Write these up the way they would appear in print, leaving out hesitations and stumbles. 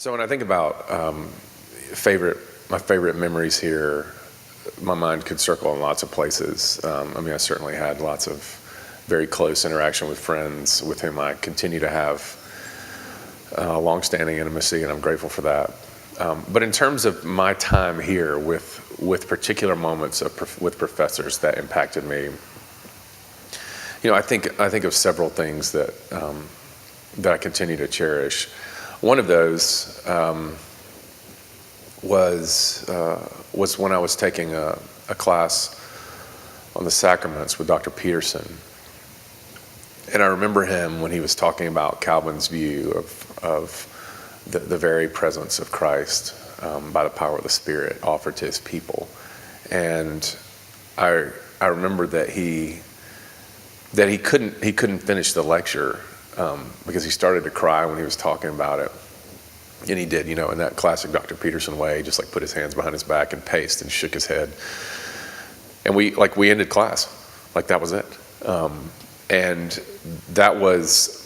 So when I think about my favorite memories here, my mind could circle in lots of places. I certainly had lots of very close interaction with friends with whom I continue to have long-standing intimacy, and I'm grateful for that. But in terms of my time here with particular moments with professors that impacted me, I think of several things that I continue to cherish. One of those was when I was taking a class on the sacraments with Dr. Peterson. And I remember him when he was talking about Calvin's view of the very presence of Christ by the power of the Spirit offered to his people. And I remember that he couldn't finish the lecture because he started to cry when he was talking about it. And he did, in that classic Dr. Peterson way, just like put his hands behind his back and paced and shook his head. And we ended class. Like that was it. And that was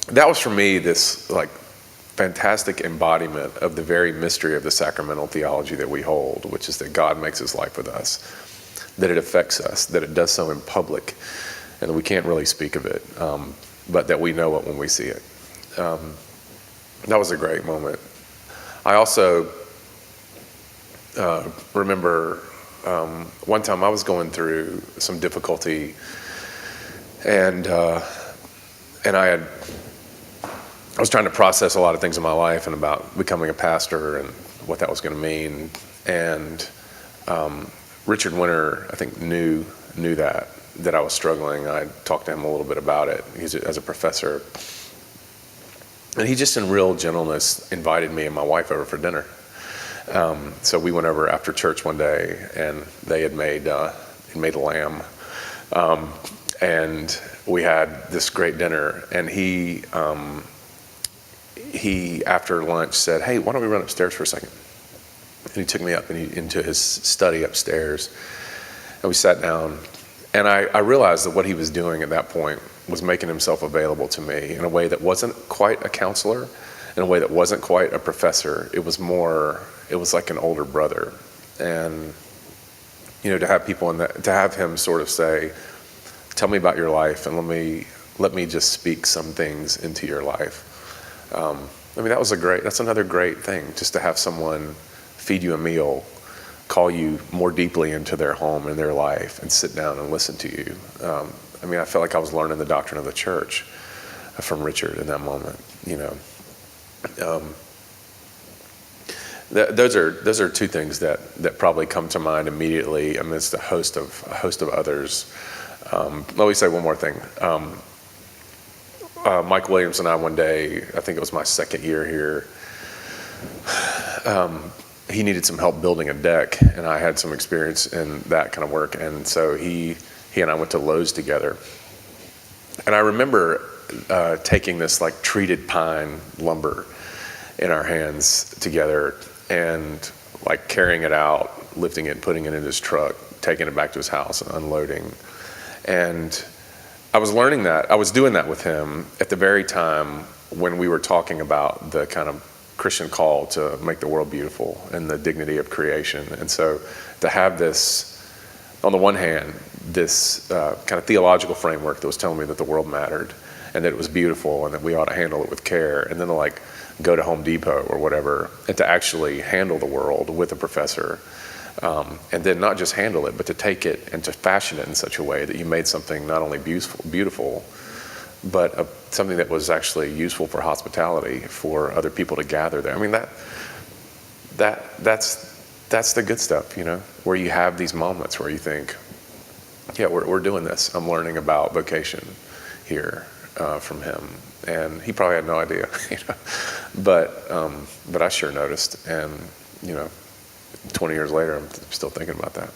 for me this like fantastic embodiment of the very mystery of the sacramental theology that we hold, which is that God makes his life with us, that it affects us, that it does so in public, and that we can't really speak of it, but that we know it when we see it. That was a great moment. I also remember one time I was going through some difficulty, and I was trying to process a lot of things in my life and about becoming a pastor and what that was going to mean. And Richard Winter, I think, knew that I was struggling. I talked to him a little bit about it. He's as a professor. And he just in real gentleness invited me and my wife over for dinner. So we went over after church one day, and they had made a lamb. And we had this great dinner, and he after lunch said, "Hey, why don't we run upstairs for a second?" And he took me up into his study upstairs, and we sat down. And I realized that what he was doing at that point was making himself available to me in a way that wasn't quite a counselor, in a way that wasn't quite a professor. It was like an older brother. And, to have people to have him sort of say, "Tell me about your life, and let me just speak some things into your life." That's another great thing, just to have someone feed you a meal, call you more deeply into their home and their life, and sit down and listen to you. I felt like I was learning the doctrine of the church from Richard in that moment. Those are two things that probably come to mind immediately amidst a host of others. Let me say one more thing. Mike Williams and I one day, I think it was my second year here, he needed some help building a deck, and I had some experience in that kind of work, and so he and I went to Lowe's together. And I remember taking this like treated pine lumber in our hands together, and like carrying it out, lifting it, putting it in his truck, taking it back to his house and unloading. And I was learning that. I was doing that with him at the very time when we were talking about the kind of Christian call to make the world beautiful and the dignity of creation. And so to have this, on the one hand, this kind of theological framework that was telling me that the world mattered and that it was beautiful and that we ought to handle it with care, and then to like go to Home Depot or whatever and to actually handle the world with a professor, and then not just handle it, but to take it and to fashion it in such a way that you made something not only beautiful, but something that was actually useful for hospitality, for other people to gather there. That's the good stuff, where you have these moments where you think, yeah, we're doing this. I'm learning about vocation here from him, and he probably had no idea, but I sure noticed, and 20 years later, I'm still thinking about that.